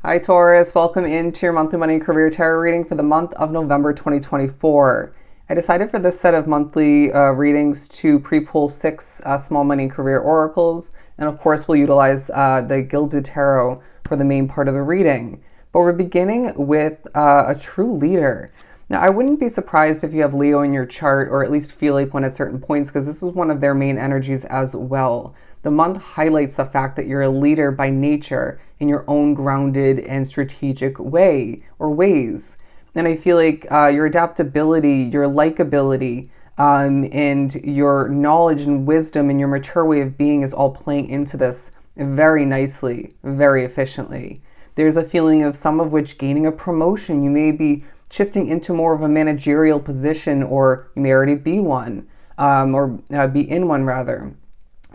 Hi Taurus, welcome into your monthly money and career tarot reading for the month of November 2024. I decided for this set of monthly readings to pre-pull 6 small money and career oracles, and of course we'll utilize the Gilded Tarot for the main part of the reading. But we're beginning with a true leader. Now, I wouldn't be surprised if you have Leo in your chart, or at least feel like one at certain points, because this is one of their main energies as well. The month highlights the fact that you're a leader by nature in your own grounded and strategic way or ways. And I feel like your adaptability, your likability, and your knowledge and wisdom and your mature way of being is all playing into this very nicely, very efficiently. There's a feeling of some of which gaining a promotion. You may be shifting into more of a managerial position, or you may already be one, or be in one rather.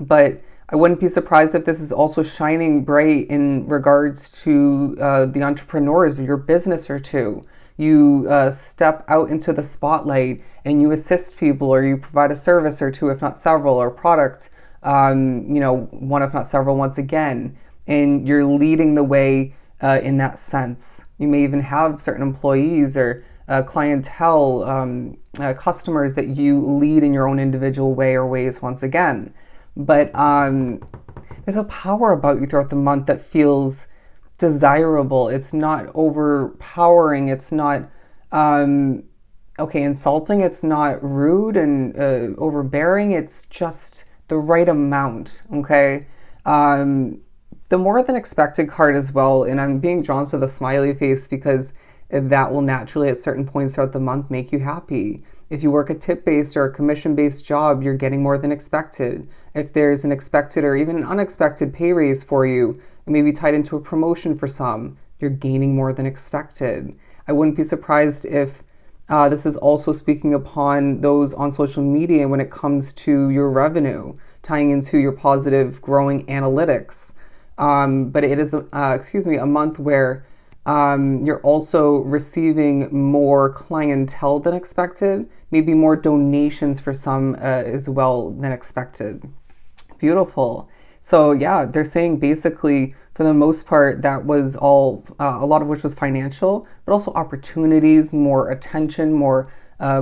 But I wouldn't be surprised if this is also shining bright in regards to the entrepreneurs of your business or two. You step out into the spotlight and you assist people, or you provide a service or two, if not several, or product, one if not several once again, and you're leading the way in that sense. You may even have certain employees or clientele, customers that you lead in your own individual way or ways once again. But there's a power about you throughout the month that feels desirable. It's not overpowering. It's not insulting. It's not rude and overbearing. It's just the right amount. Okay. The more than expected card as well, and I'm being drawn to the smiley face because that will naturally at certain points throughout the month make you happy. If you work a tip-based or a commission-based job, you're getting more than expected. If there's an expected or even an unexpected pay raise for you, it may be tied into a promotion for some, you're gaining more than expected. I wouldn't be surprised if this is also speaking upon those on social media when it comes to your revenue, tying into your positive growing analytics. But it is, a month where you're also receiving more clientele than expected, maybe more donations for some as well than expected. Beautiful. So yeah, they're saying basically for the most part that was all, a lot of which was financial, but also opportunities, more attention, more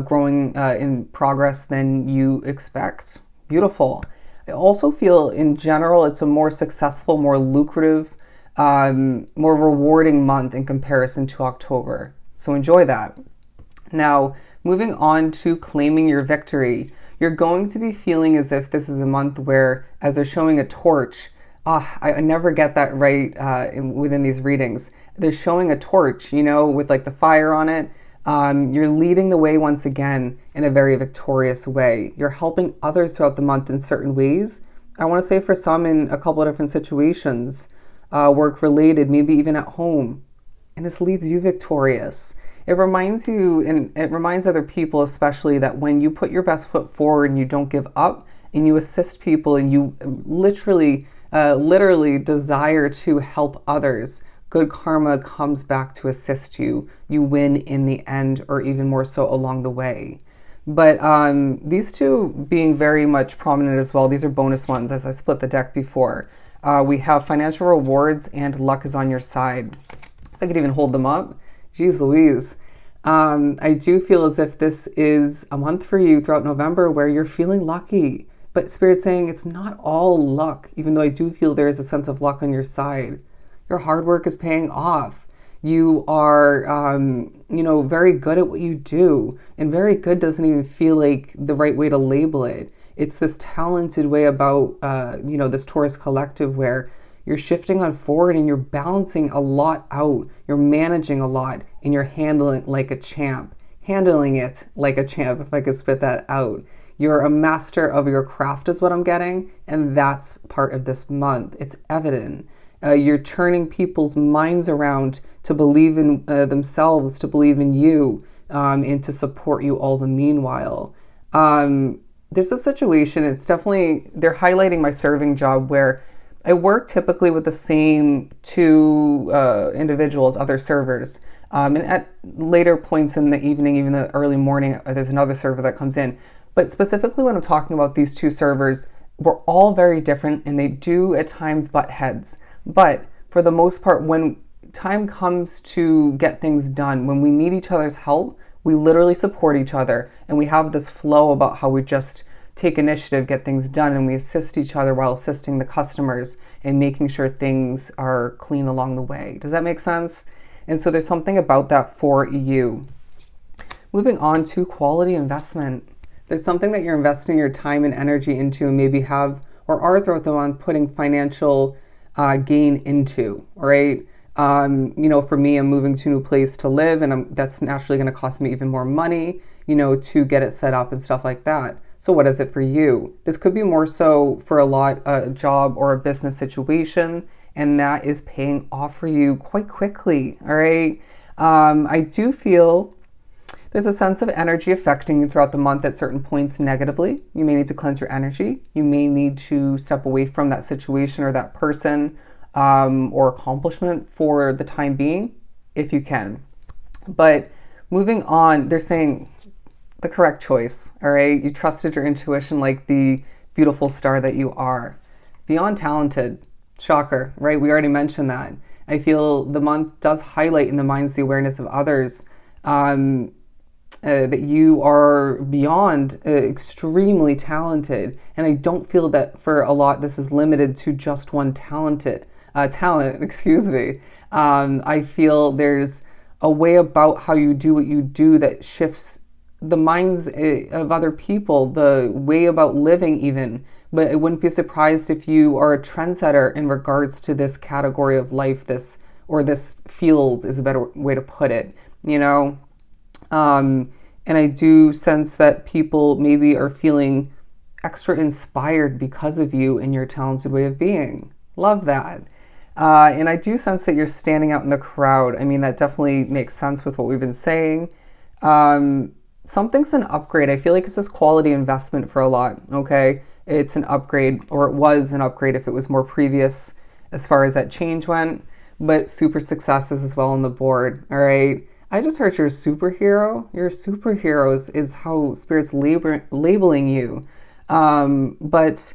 growing in progress than you expect. Beautiful. I also feel in general it's a more successful, more lucrative, more rewarding month in comparison to October. So enjoy that. Now, moving on to claiming your victory. You're going to be feeling as if this is a month where, as they're showing a torch, I never get that right within these readings. They're showing a torch, with like the fire on it. You're leading the way once again in a very victorious way. You're helping others throughout the month in certain ways. I want to say for some in a couple of different situations, work related, maybe even at home. And this leaves you victorious. It reminds you, and it reminds other people especially, that when you put your best foot forward and you don't give up and you assist people and you literally desire to help others, good karma comes back to assist you. You win in the end, or even more so along the way. But these two being very much prominent as well. These are bonus ones as I split the deck before. We have financial rewards and luck is on your side. I could even hold them up. Jeez Louise. I do feel as if this is a month for you throughout November where you're feeling lucky. But Spirit's saying it's not all luck, even though I do feel there is a sense of luck on your side. Your hard work is paying off. You are, very good at what you do. And very good doesn't even feel like the right way to label it. It's this talented way about, this Taurus collective where you're shifting on forward and you're balancing a lot out. You're managing a lot and you're handling it like a champ. Handling it like a champ, if I could spit that out. You're a master of your craft is what I'm getting. And that's part of this month. It's evident. You're turning people's minds around to believe in themselves, to believe in you, and to support you all the meanwhile. There's a situation, it's definitely, they're highlighting my serving job where I work typically with the same two individuals, other servers. And at later points in the evening, even the early morning, there's another server that comes in. But specifically when I'm talking about these two servers, we're all very different and they do at times butt heads. But for the most part, when time comes to get things done, when we need each other's help, we literally support each other, and we have this flow about how we just take initiative, get things done, and we assist each other while assisting the customers and making sure things are clean along the way. Does that make sense? And so there's something about that for you. Moving on to quality investment. There's something that you're investing your time and energy into, and maybe have or are throughout the month putting financial gain into, right? For me, I'm moving to a new place to live, and that's naturally going to cost me even more money, to get it set up and stuff like that. So what is it for you? This could be more so for a job or a business situation, and that is paying off for you quite quickly, all right? I do feel there's a sense of energy affecting you throughout the month at certain points negatively. You may need to cleanse your energy. You may need to step away from that situation or that person or accomplishment for the time being, if you can. But moving on, they're saying the correct choice, all right? You trusted your intuition like the beautiful star that you are. Beyond talented, shocker, right? We already mentioned that. I feel the month does highlight in the minds the awareness of others that you are beyond extremely talented. And I don't feel that for a lot this is limited to just one talent, excuse me. I feel there's a way about how you do what you do that shifts the minds of other people, the way about living even. But I wouldn't be surprised if you are a trendsetter in regards to this category of life, this field is a better way to put it, And I do sense that people maybe are feeling extra inspired because of you and your talented way of being. Love that. And I do sense that you're standing out in the crowd. I mean, that definitely makes sense with what we've been saying. Something's an upgrade. I feel like it's this quality investment for a lot, okay? It's an upgrade, or it was an upgrade if it was more previous as far as that change went, but super successes as well on the board, all right? I just heard you're a superhero. Your superheroes is how Spirit's labeling you. But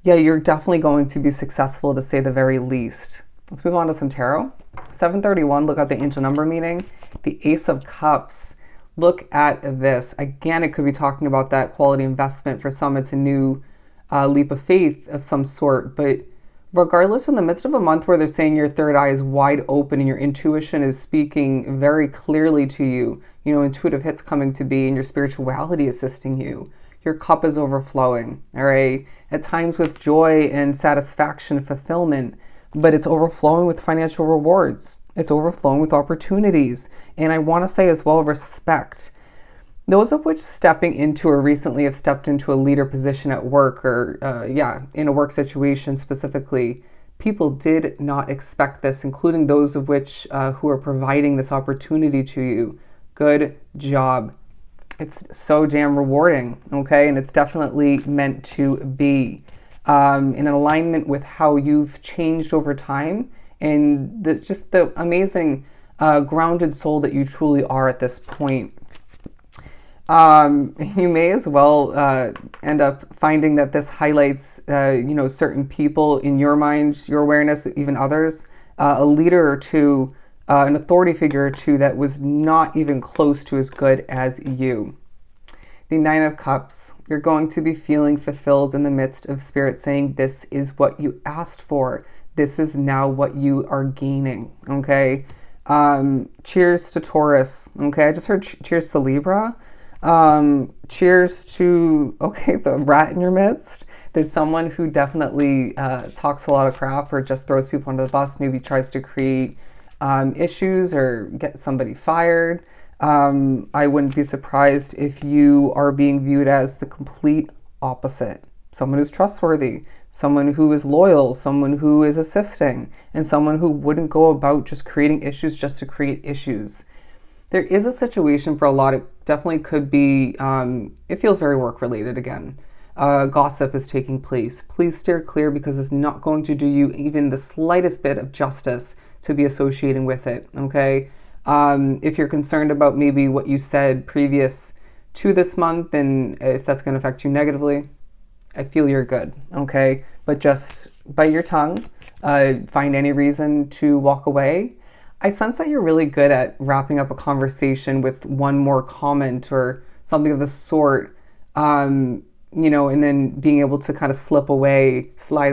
yeah, you're definitely going to be successful to say the very least. Let's move on to some tarot. 731, look at the angel number meaning. The Ace of Cups. Look at this. Again, it could be talking about that quality investment. For some, it's a new leap of faith of some sort. But regardless, in the midst of a month where they're saying your third eye is wide open and your intuition is speaking very clearly to you, intuitive hits coming to be and your spirituality assisting you, your cup is overflowing, all right? At times with joy and satisfaction, fulfillment, but it's overflowing with financial rewards. It's overflowing with opportunities. And I want to say as well, respect. Those of which stepping into or recently have stepped into a leader position at work or, in a work situation specifically, people did not expect this, including those of which who are providing this opportunity to you. Good job. It's so damn rewarding, okay? And it's definitely meant to be in alignment with how you've changed over time and just the amazing grounded soul that you truly are at this point. You may as well end up finding that this highlights, certain people in your mind, your awareness, even others, a leader or two, an authority figure or two that was not even close to as good as you. The Nine of Cups, you're going to be feeling fulfilled in the midst of Spirit saying this is what you asked for. This is now what you are gaining, okay? Cheers to Taurus, okay? I just heard cheers to Libra. Cheers to, the rat in your midst. There's someone who definitely talks a lot of crap or just throws people under the bus, maybe tries to create issues or get somebody fired. I wouldn't be surprised if you are being viewed as the complete opposite. Someone who's trustworthy, someone who is loyal, someone who is assisting, and someone who wouldn't go about just creating issues just to create issues. There is a situation for a lot, it definitely could be, it feels very work related again. Gossip is taking place. Please steer clear because it's not going to do you even the slightest bit of justice to be associating with it, okay? If you're concerned about maybe what you said previous to this month and if that's going to affect you negatively, I feel you're good, okay? But just bite your tongue, find any reason to walk away. I sense that you're really good at wrapping up a conversation with one more comment or something of the sort, and then being able to kind of slide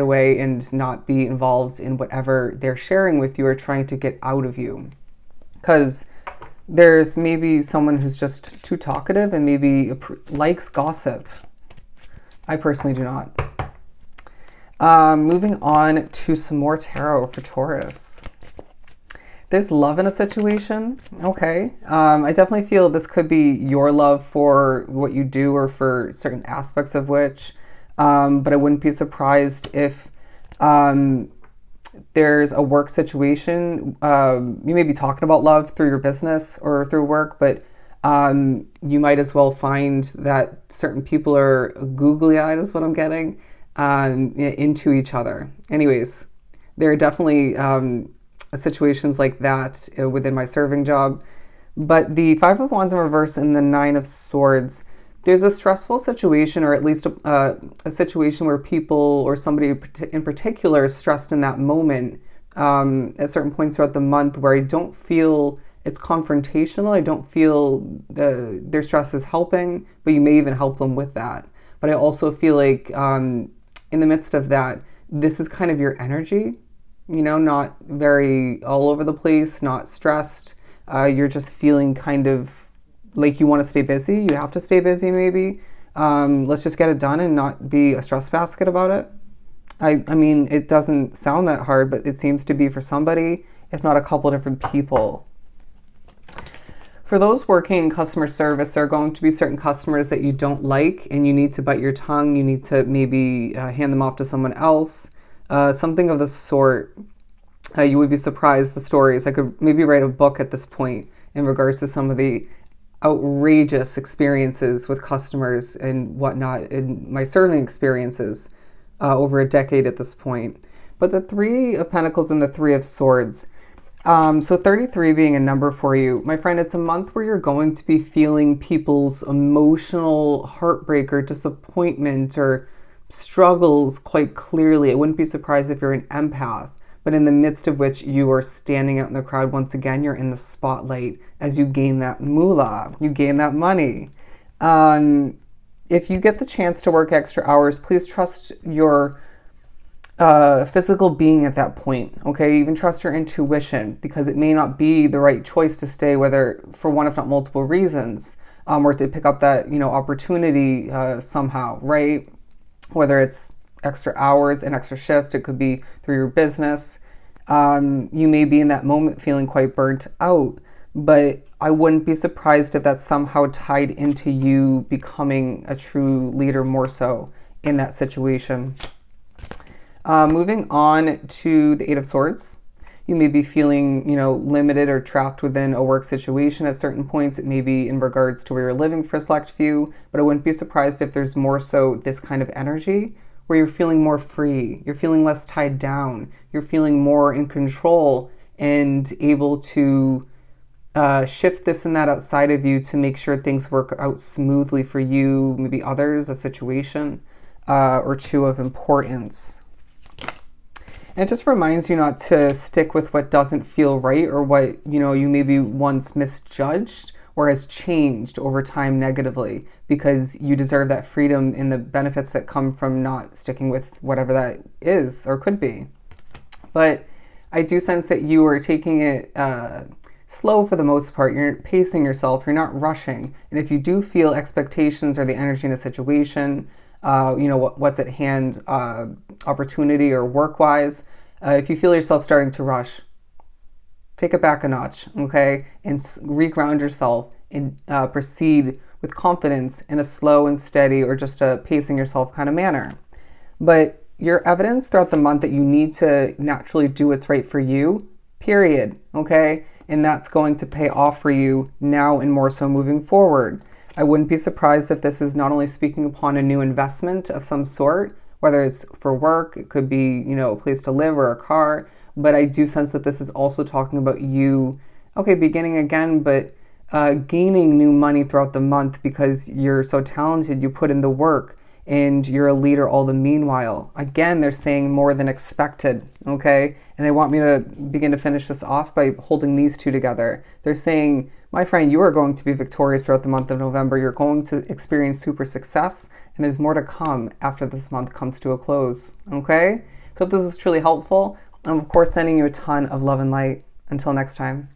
away, and not be involved in whatever they're sharing with you or trying to get out of you. Because there's maybe someone who's just too talkative and maybe likes gossip. I personally do not. Moving on to some more tarot for Taurus. There's love in a situation. Okay. I definitely feel this could be your love for what you do or for certain aspects of which. But I wouldn't be surprised if there's a work situation. You may be talking about love through your business or through work, but you might as well find that certain people are googly-eyed, is what I'm getting, into each other. Anyways, there are definitely situations like that within my serving job. But the Five of Wands in reverse and the Nine of Swords, there's a stressful situation, or at least a situation where people or somebody in particular is stressed in that moment at certain points throughout the month, where I don't feel it's confrontational. I don't feel their stress is helping, but you may even help them with that. But I also feel like in the midst of that, this is kind of your energy, not very all over the place, not stressed. You're just feeling kind of like you want to stay busy. You have to stay busy maybe. Let's just get it done and not be a stress basket about it. I mean, it doesn't sound that hard, but it seems to be for somebody, if not a couple different people. For those working in customer service, there are going to be certain customers that you don't like and you need to bite your tongue. You need to maybe hand them off to someone else. Something of the sort. You would be surprised the stories. I could maybe write a book at this point in regards to some of the outrageous experiences with customers and whatnot in my serving experiences over a decade at this point. But the Three of Pentacles and the Three of Swords. So 33 being a number for you, my friend, it's a month where you're going to be feeling people's emotional heartbreak or disappointment or struggles quite clearly. I wouldn't be surprised if you're an empath, but in the midst of which you are standing out in the crowd. Once again, you're in the spotlight as you gain that moolah, you gain that money. If you get the chance to work extra hours, please trust your physical being at that point. Okay, even trust your intuition, because it may not be the right choice to stay, whether for one if not multiple reasons, or to pick up that opportunity somehow, right? Whether it's extra hours, an extra shift, it could be through your business. You may be in that moment feeling quite burnt out, but I wouldn't be surprised if that's somehow tied into you becoming a true leader more so in that situation. Moving on to the Eight of Swords. You may be feeling, limited or trapped within a work situation at certain points. It may be in regards to where you're living for a select few, but I wouldn't be surprised if there's more so this kind of energy where you're feeling more free, you're feeling less tied down, you're feeling more in control and able to shift this and that outside of you to make sure things work out smoothly for you, maybe others, a situation or two of importance. And it just reminds you not to stick with what doesn't feel right, or what, you maybe once misjudged or has changed over time negatively, because you deserve that freedom and the benefits that come from not sticking with whatever that is or could be. But I do sense that you are taking it slow for the most part. You're pacing yourself, you're not rushing. And if you do feel expectations or the energy in a situation, what's at hand, opportunity or work-wise, if you feel yourself starting to rush, take it back a notch, okay? And reground yourself and proceed with confidence in a slow and steady, or just a pacing yourself kind of manner. But your evidence throughout the month that you need to naturally do what's right for you, period, okay? And that's going to pay off for you now and more so moving forward. I wouldn't be surprised if this is not only speaking upon a new investment of some sort, whether it's for work, it could be, a place to live or a car, but I do sense that this is also talking about you, beginning again, but gaining new money throughout the month because you're so talented, you put in the work, and you're a leader all the meanwhile. Again, they're saying more than expected, okay? And they want me to begin to finish this off by holding these two together. They're saying, my friend, you are going to be victorious throughout the month of November. You're going to experience super success, and there's more to come after this month comes to a close, okay? So if this is truly helpful, I'm of course sending you a ton of love and light. Until next time.